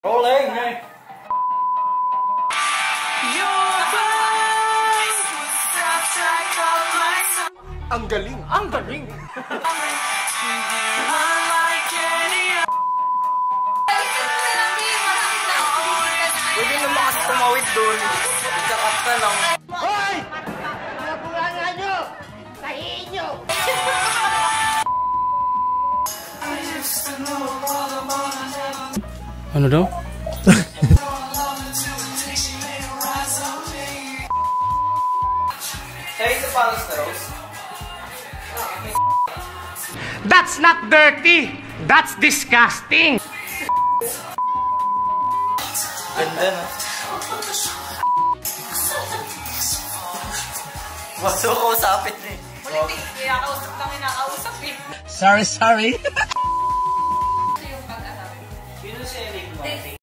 Rolling, eh. Ang galing! Ang galing! Pwede naman kasi tumawid doon. Ikakat na lang. Hoy! Mga bulanga nyo! Tahiin nyo! Ano daw? That's not dirty! That's disgusting! Ganda na. Baso ko usapin eh. Politik, kinakausap lang kinakausap eh. Sorry.